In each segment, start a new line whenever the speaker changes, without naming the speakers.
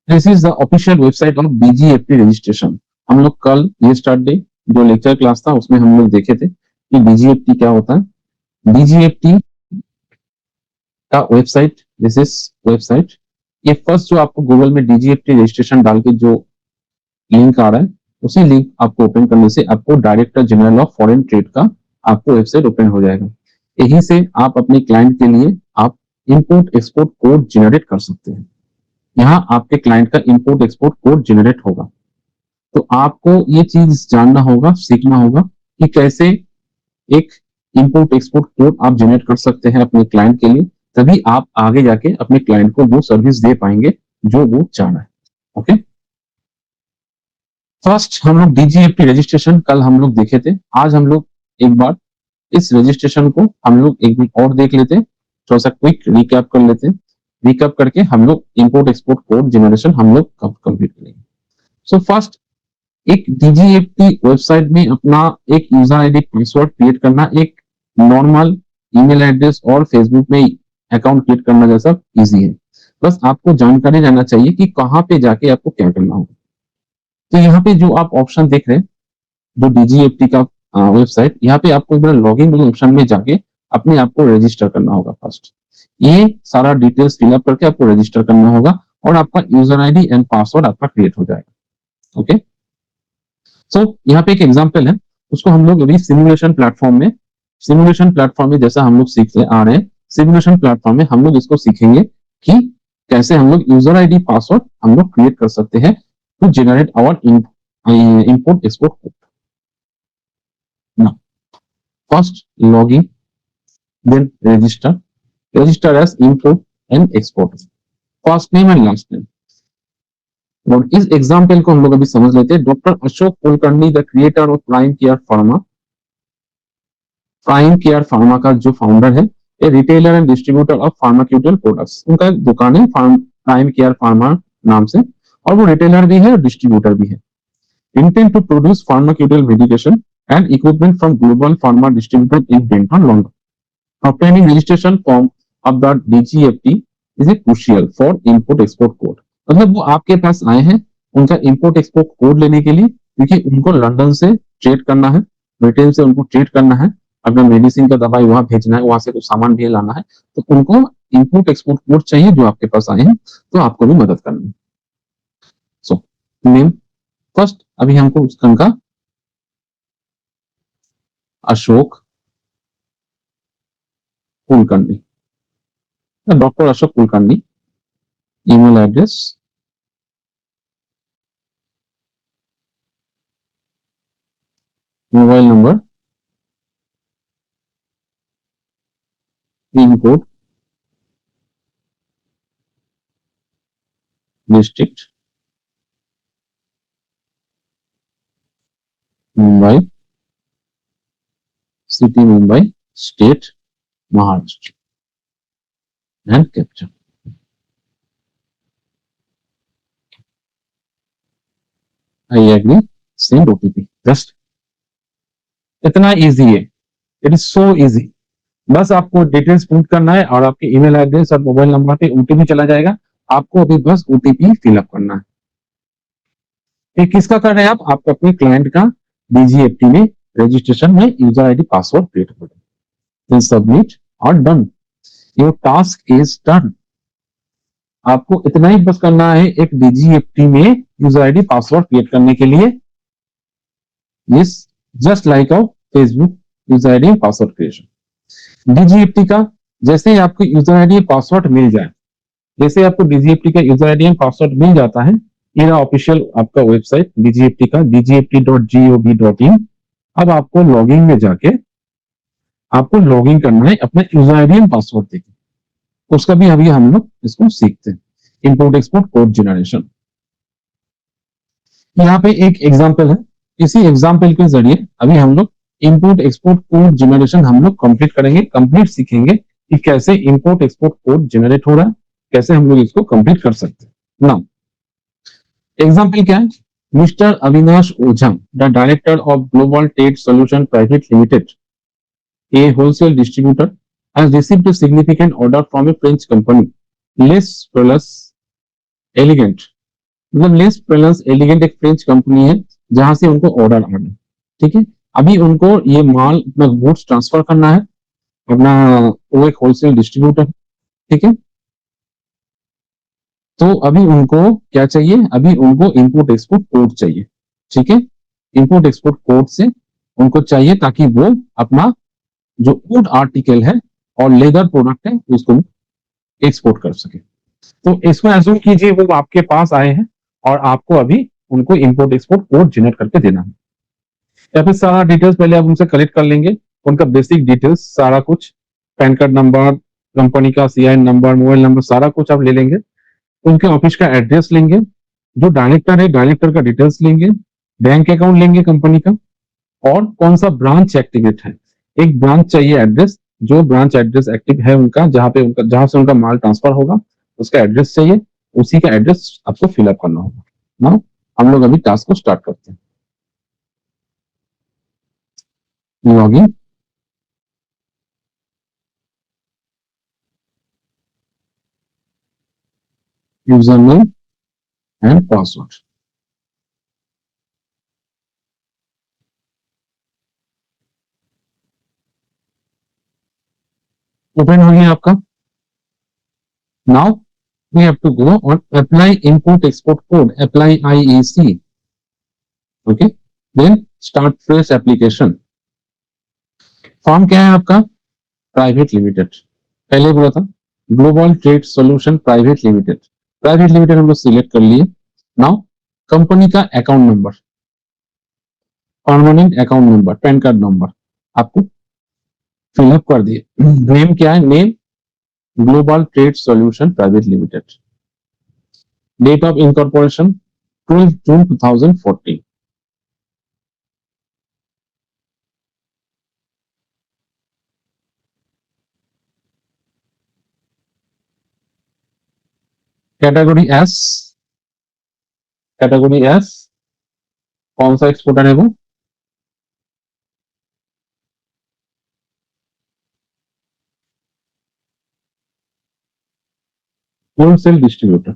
This is the official website of BGFT registration. हम लोग कल ये स्टार्ट डे जो लेक्चर क्लास था उसमें हम लोग देखे थे कि बीजीएफटी क्या होता है। बीजीएफटी का वेबसाइट, दिस इज वेबसाइट। ये फर्स्ट जो आपको गूगल में बीजीएफटी रजिस्ट्रेशन डाल के जो लिंक आ रहा है, उसी लिंक आपको ओपन करने से आपको director general of foreign trade का आपको वेबसाइट ओपन हो जाएगा। यही से आप अपने क्लाइंट के लिए आप इंपोर्ट एक्सपोर्ट कोड जनरेट कर सकते हैं। यहाँ आपके क्लाइंट का इंपोर्ट एक्सपोर्ट कोड जनरेट होगा। तो आपको ये चीज जानना होगा, सीखना होगा कि कैसे एक इंपोर्ट एक्सपोर्ट कोड आप जनरेट कर सकते हैं अपने क्लाइंट के लिए, तभी आप आगे जाके अपने क्लाइंट को वो सर्विस दे पाएंगे जो वो चाह रहा है। ओके, फर्स्ट हम लोग डीजीएफटी रजिस्ट्रेशन कल हम लोग देखे थे। आज हम लोग एक बार इस रजिस्ट्रेशन को हम लोग एक दिन और देख लेते हैं, थोड़ा सा क्विक रिकैप कर लेते हैं। रिकैप करके हम लोग इंपोर्ट एक्सपोर्ट कोड जनरेशन हम लोग कब कंप्लीट करेंगे। सो फर्स्ट, एक डीजीएफटी वेबसाइट में अपना एक यूजर आईडी पासवर्ड क्रिएट करना एक नॉर्मल ईमेल एड्रेस और फेसबुक में अकाउंट क्रिएट करना जैसा इजी है। बस आपको जानकारी रहना चाहिए कि कहाँ पे जाके आपको क्या करना होगा। तो यहाँ पे जो आप ऑप्शन देख रहे हैं, जो डीजीएफटी का वेबसाइट, यहाँ पे आपको एक बार लॉगिन ऑप्शन में जाके अपने आप को रजिस्टर करना होगा। फर्स्ट ये सारा डिटेल्स फिलअप करके आपको रजिस्टर करना होगा और आपका यूजर आईडी एंड पासवर्ड आपका क्रिएट हो जाएगा। ओके, सो यहाँ पे एक एग्जांपल है, उसको हम लोग अभी सिमुलेशन प्लेटफॉर्म में जैसा हम लोग सीखते आ रहे हैं, सिमुलेशन प्लेटफॉर्म में हम लोग इसको सीखेंगे कि कैसे हम लोग यूजर आईडी पासवर्ड हम लोग क्रिएट कर सकते हैं to generate our import export code. Now, first login, then register as import and export, first name and last name। और इस एग्जाम्पल को हम लोग अभी समझ लेते हैं। Doctor Ashok Kulkarni, the creator of Prime Care Pharma का जो फाउंडर है, a retailer and distributor of pharmaceutical products. उनका एक दुकान है प्राइम केयर फार्मा नाम से, और वो रिटेलर भी है और डिस्ट्रीब्यूटर भी है। Intent to produce pharmaceutical medication and equipment from global pharma distributor in Denton, London. Obtaining registration form of the DGFT is a crucial for import export code। मतलब वो आपके पास आए हैं उनका इंपोर्ट एक्सपोर्ट कोड लेने के लिए, क्योंकि उनको लंदन से ट्रेड करना है, ब्रिटेन से उनको ट्रेड करना है, अपना मेडिसिन का दवाई वहां भेजना है, वहां से कुछ सामान भी लाना है, तो उनको इंपोर्ट एक्सपोर्ट कोड चाहिए जो आपके पास आए हैं, तो आपको भी मदद करनी है। सो नेम फर्स्ट, अभी हमको उनका Ashok Kulkarni, doctor Ashok Kulkarni. Email address, mobile number, pin code, district Mumbai, city Mumbai, state Maharashtra, and capture. I agree, send OTP. Just इतना इजी है, इट इज सो इजी। बस आपको डिटेल्स पुट करना है और आपके ईमेल एड्रेस और मोबाइल नंबर पे ओटीपी चला जाएगा। आपको अभी बस ओटीपी फिलअप करना है। ये किसका कर रहे हैं आप अपने क्लाइंट का डीजीएफटी में रजिस्ट्रेशन में यूजर आईडी पासवर्ड क्रिएट कर दें, सबमिट और done. Your task is done. आपको इतना ही बस करना है एक डीजीएफटी में यूजर आईडी पासवर्ड क्रिएट करने के लिए। यस, जस्ट लाइक अ Facebook user ID password creation. DGFT का जैसे ही आपको यूजर आईडी पासवर्ड मिल जाए, जैसे आपको डीजीएफटी का यूजर आईडी पासवर्ड मिल जाता है, ये ऑफिशियल आपका वेबसाइट डीजीएफटी का dgft.gov.in। अब आपको लॉगिन में जाके आपको लॉगिन करना है अपने यूजर आईडी एंड पासवर्ड देके। उसका भी अभी हम लोग इसको सीखते हैं, इंपोर्ट एक्सपोर्ट कोड जनरेशन। यहाँ पे एक एग्जांपल है, इसी एग्जांपल के जरिए अभी हम लोग इंपोर्ट एक्सपोर्ट कोड जनरेशन हम लोग कंप्लीट करेंगे, कंप्लीट सीखेंगे कि कैसे इंपोर्ट एक्सपोर्ट कोड जनरेट हो रहा है, कैसे हम लोग इसको कंप्लीट कर सकते हैं। नाउ एग्जाम्पल क्या है? Mister Avinash Ojha, the director of global trade solution private limited, a wholesale distributor, has received a significant order from a French company, Les Plus Elegant, मतलब लेस प्रेलेंस एलिगेंट एक फ्रेंच कंपनी है जहां से उनको order आ गया, ठीक है। अभी उनको ये माल अपना गुड्स ट्रांसफर करना है, अपना, वो एक होलसेल डिस्ट्रीब्यूटर, ठीक है। तो अभी उनको क्या चाहिए, अभी उनको इंपोर्ट एक्सपोर्ट कोड चाहिए, ठीक है। इंपोर्ट एक्सपोर्ट कोड से उनको चाहिए ताकि वो अपना जो वुड आर्टिकल है और लेदर प्रोडक्ट है उसको एक्सपोर्ट कर सके। तो इसमें एज्यूम कीजिए वो आपके पास आए हैं और आपको अभी उनको इंपोर्ट एक्सपोर्ट कोड जनरेट करके देना है, या फिर सारा डिटेल्स पहले आप उनसे कलेक्ट कर लेंगे, उनका बेसिक डिटेल्स सारा कुछ, पैन कार्ड नंबर, कंपनी का सीआईएन नंबर, मोबाइल नंबर, सारा कुछ आप ले लेंगे। उनके ऑफिस का एड्रेस लेंगे, जो डायरेक्टर है डायरेक्टर का डिटेल्स लेंगे, बैंक अकाउंट लेंगे कंपनी का, और कौन सा ब्रांच एक्टिवेट है, एक ब्रांच चाहिए एड्रेस, जो ब्रांच एड्रेस एक्टिव है उनका, जहां से उनका माल ट्रांसफर होगा उसका एड्रेस चाहिए, उसी का एड्रेस आपको फिलअप करना होगा ना। हम लोग अभी टास्क को स्टार्ट करते हैं। Login, user name and password, open हो गया आपका। Now we have to go on apply import export code, apply IEC, okay, then start fresh application। Form क्या है आपका, प्राइवेट लिमिटेड, पहले बोला था global trade solution private limited, private limited हम लोग सिलेक्ट कर लिए। नाउ कंपनी का account number, permanent account number, PAN card number आपको फिलअप कर दिए। नेम क्या है, name global trade solution private limited, date of incorporation 12 June 2014, category S, category S, कौन सा एक्सपोर्टर है वो, होलसेल डिस्ट्रीब्यूटर,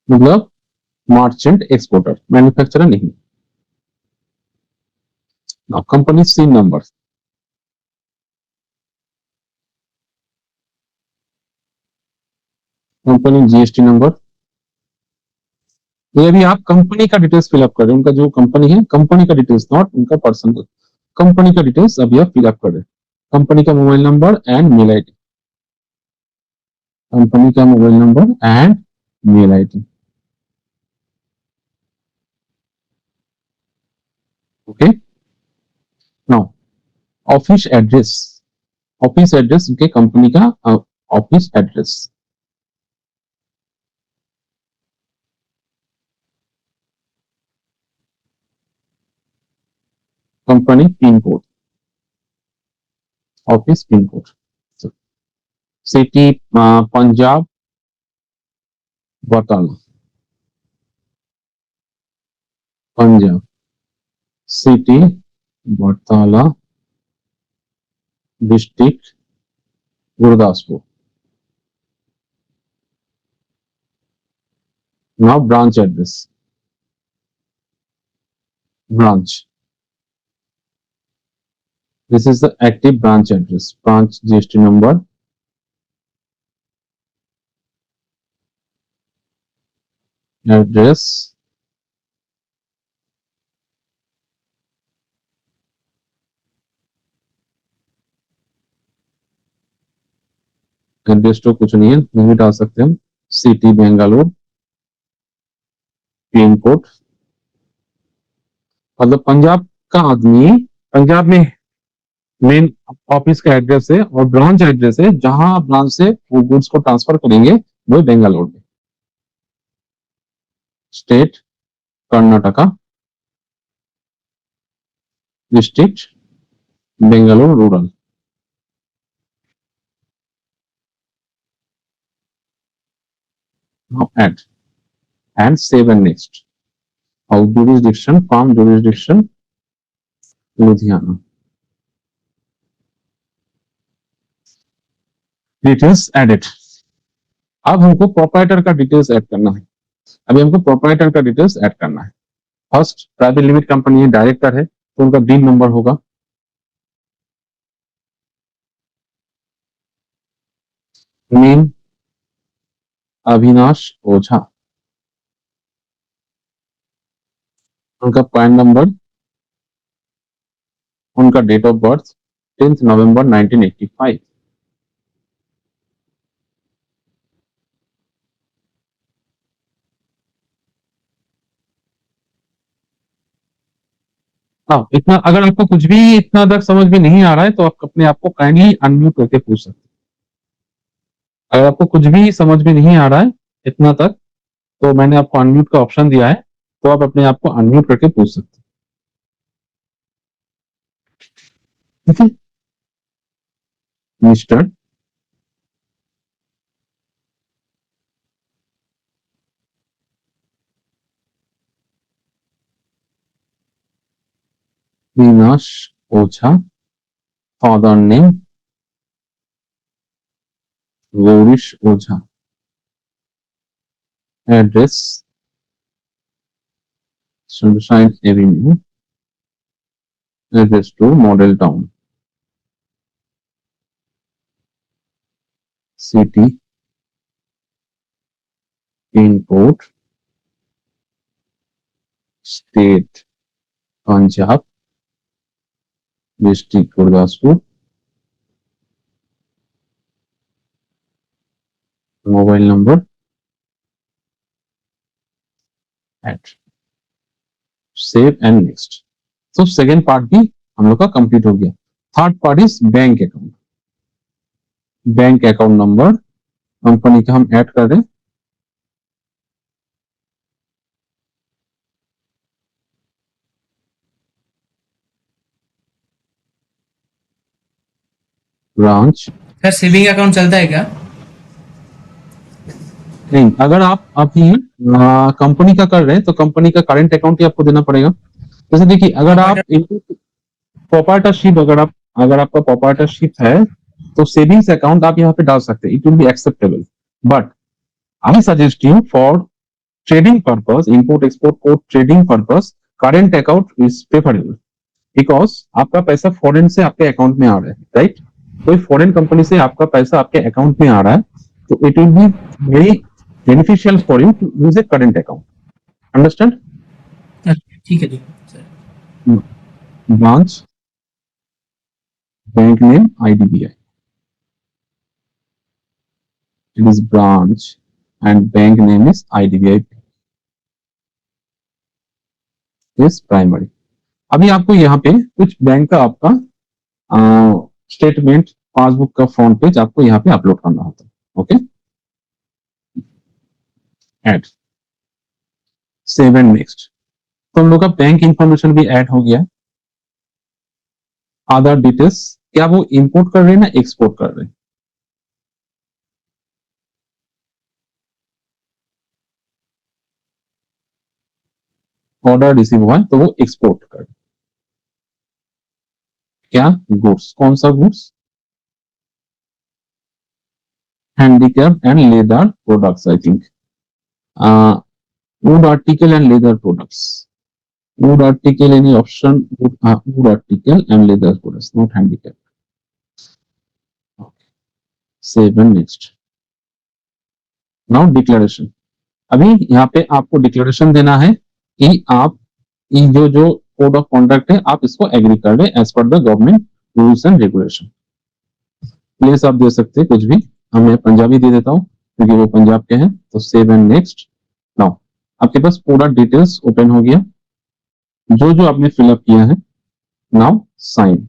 मतलब मर्चेंट एक्सपोर्टर, मैन्युफैक्चरर नहीं। Now company C number, company GST number, ये अभी आप कंपनी का डिटेल्स फिलअप कर रहे हैं, उनका जो कंपनी है कंपनी का डिटेल्स, नॉट उनका पर्सनल, कंपनी का डिटेल्स अभी आप फिलअप कर रहे हैं, कंपनी का mobile number and mail ID, company का mobile number and mail ID, okay. Now office address, office address उनके कंपनी का office address, company pin code, office pin code, city Punjab Batala, Punjab city Batala, district Gurdaspur. Now branch address, branch, this is the active branch address, branch GST number, address, address तो कुछ नहीं है, नहीं डाल सकते हम, सिटी बेंगलुरु, पिन कोड, मतलब पंजाब का आदमी, पंजाब में मेन ऑफिस का एड्रेस है और ब्रांच एड्रेस है, जहां ब्रांच से वो गुड्स को ट्रांसफर करेंगे वो बेंगलुरु में, state Karnataka, district Bengaluru rural. Now add and save and next. House jurisdiction, farm jurisdiction, Ludhiana. Details added. अब हमको प्रोप्राइटर का डिटेल्स ऐड करना है। अभी हमको प्रोप्राइटर का डिटेल्स ऐड करना है। फर्स्ट प्राइवेट लिमिटेड कंपनी है, डायरेक्टर है, तो उनका बिल नंबर होगा। नेम अविनाश ओझा। उनका पैन नंबर, उनका डेट ऑफ बर्थ 10 नवंबर 1985। हाँ, इतना अगर आपको कुछ भी इतना तक समझ में नहीं आ रहा है तो आप अपने आप को काइंडली अनम्यूट करके पूछ सकते हैं। अगर आपको कुछ भी समझ में नहीं आ रहा है इतना तक, तो मैंने आपको अनम्यूट का ऑप्शन दिया है, तो आप अपने आप को अनम्यूट करके पूछ सकते हैं। ठीक है, mister Avinash Ojha, father name Gaurish Ojha, address Sunshine Avenue, address two Model Town, city pin code state Punjab, district Gurdaspur, mobile number at save and next. तो सेकेंड पार्ट भी हम लोग का कंप्लीट हो गया। Third part is bank account. Bank account number company का हम add कर रहे हैं। ब्रांच
सर सेविंग अकाउंट चलता है क्या?
नहीं, अगर आप अभी कंपनी का कर रहे हैं तो कंपनी का करंट अकाउंट ही आपको देना पड़ेगा। जैसे देखिए, अगर आप प्रोप्राइटरशिप, अगर आपका प्रोप्राइटरशिप है तो सेविंग्स अकाउंट आप यहाँ पे डाल सकते हैं, it will be acceptable. But I suggest you for trading purpose, import export को trading purpose, current account is preferable because आपका पैसा फॉरेन से आपके अकाउंट में आ रहा है, राइट? कोई फॉरेन कंपनी से आपका पैसा आपके अकाउंट में आ रहा है, तो it will be very beneficial for you to use a current account. Understand?
ठीक है sir.
Branch bank name IDBI, it is branch and bank name is IDBI is primary। अभी आपको यहाँ पे कुछ बैंक का आपका स्टेटमेंट, पासबुक का फ्रंट पेज आपको यहाँ पे अपलोड करना होता है। Okay, add save and next. तो हम लोग का बैंक इंफॉर्मेशन भी ऐड हो गया। आधार डिटेल्स, क्या वो इंपोर्ट कर रहे हैं ना एक्सपोर्ट कर रहे हैं? ऑर्डर रिसीव हुआ है तो वो एक्सपोर्ट कर रहे हैं। क्या गुड्स, कौन सा goods? Handicraft and leather products, I think would article and leather products. wood article, any option? Wood article and leather products, not handicap. Okay. Save and next. Now declaration। अभी यहाँ पे आपको डिक्लेरेशन देना है कि आप ये जो जो कोड ऑफ कॉन्डक्ट है आप इसको एग्री कर रहे as per the government rules and regulation. Place आप दे सकते हैं कुछ भी, मैं पंजाबी दे देता हूँ क्योंकि वो पंजाब के हैं। तो सेव एंड नेक्स्ट। नाउ आपके पास पूरा डिटेल्स ओपन हो गया, जो जो आपने फिलअप किया है। Now sine.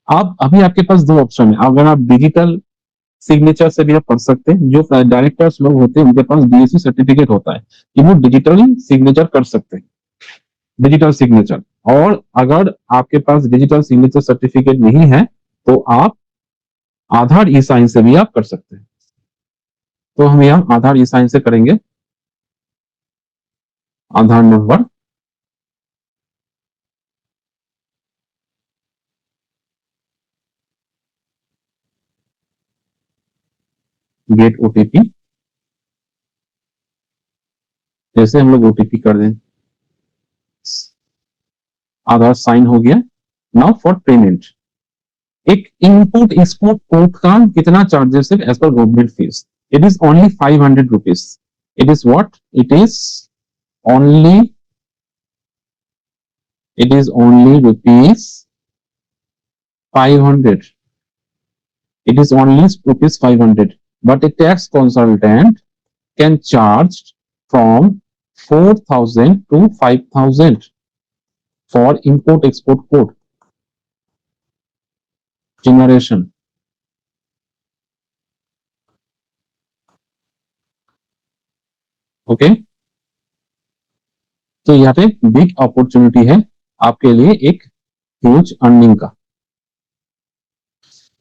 आप अभी आपके पास दो ऑप्शन है, अगर आप डिजिटल सिग्नेचर से भी आप पढ़ सकते हैं। जो डायरेक्टर्स लोग होते हैं उनके पास DSC सर्टिफिकेट होता है कि वो डिजिटली सिग्नेचर कर सकते हैं, डिजिटल सिग्नेचर। और अगर आपके पास डिजिटल सिग्नेचर सर्टिफिकेट नहीं है तो आप आधार ई साइन से भी आप कर सकते हैं। तो हम यहाँ आधार ई साइन से करेंगे। आधार नंबर, गेट ओटीपी, जैसे हम लोग ओटीपी कर दें, आधार साइन हो गया। नाउ फॉर पेमेंट, एक इनपुट एक्सपोर्ट कोड का कितना चार्जेस है as per government fees? It is only 500 rupees. It is what? Only it is only rupees 500. It is only rupees 500, but a tax consultant can charge from 4,000 to 5,000 for import export code generation. Okay, तो यहाँ पे big opportunity है आपके लिए, एक huge earning का।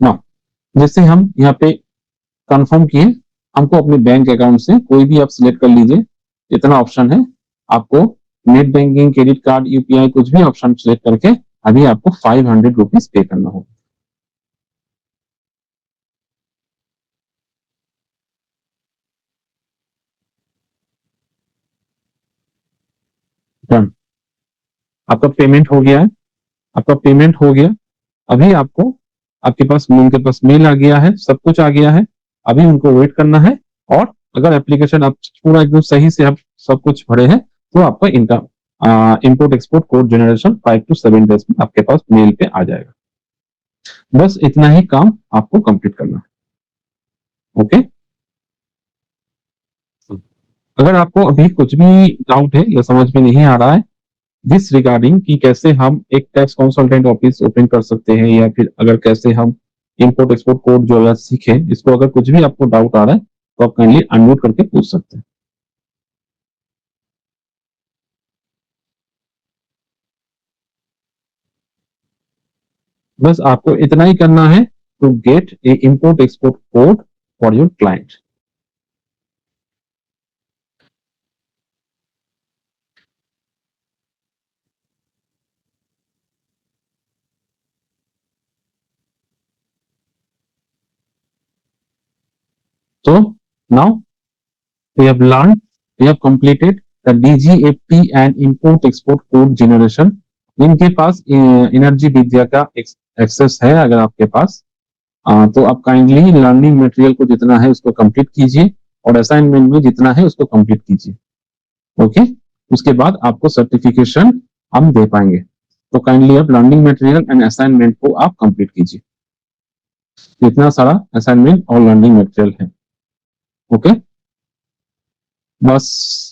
ना जैसे हम यहाँ पे कंफर्म किए, हमको अपने बैंक अकाउंट से कोई भी आप सिलेक्ट कर लीजिए, इतना ऑप्शन है आपको, net banking, credit card, UPI, कुछ भी ऑप्शन सिलेक्ट करके अभी आपको 500 रुपीज पे करना होगा। डन, आपका पेमेंट हो गया है, आपका पेमेंट हो गया। अभी आपको, आपके पास उनके पास मेल आ गया है, सब कुछ आ गया है, अभी उनको वेट करना है। और अगर एप्लीकेशन आप पूरा एकदम सही से आप सब कुछ भरे हैं तो आपका इनका import export code generation 5 to 7 days में आपके पास मेल पे आ जाएगा। बस इतना ही काम आपको कंप्लीट करना है। ओके, अगर आपको अभी कुछ भी डाउट है या समझ में नहीं आ रहा है दिस रिगार्डिंग कि कैसे हम एक टैक्स कंसल्टेंट ऑफिस ओपन कर सकते हैं, या फिर अगर कैसे हम इंपोर्ट एक्सपोर्ट कोड जो है सीखे, इसको अगर कुछ भी आपको डाउट आ रहा है तो आप काइंडली अनम्यूट करके पूछ सकते हैं। बस आपको इतना ही करना है to get a import export code for your client. So now we have learned, we have completed the DGFT and import export code generation। इनके पास एनर्जी विद्या का एक्सेस है अगर आपके पास, तो आप काइंडली लर्निंग मटेरियल को जितना है उसको कंप्लीट कीजिए और असाइनमेंट में जितना है उसको कंप्लीट कीजिए। ओके, उसके बाद आपको सर्टिफिकेशन हम दे पाएंगे। तो काइंडली आप लर्निंग मटेरियल एंड असाइनमेंट को आप कंप्लीट कीजिए, इतना सारा असाइनमेंट और लर्निंग मटेरियल है। ओके, बस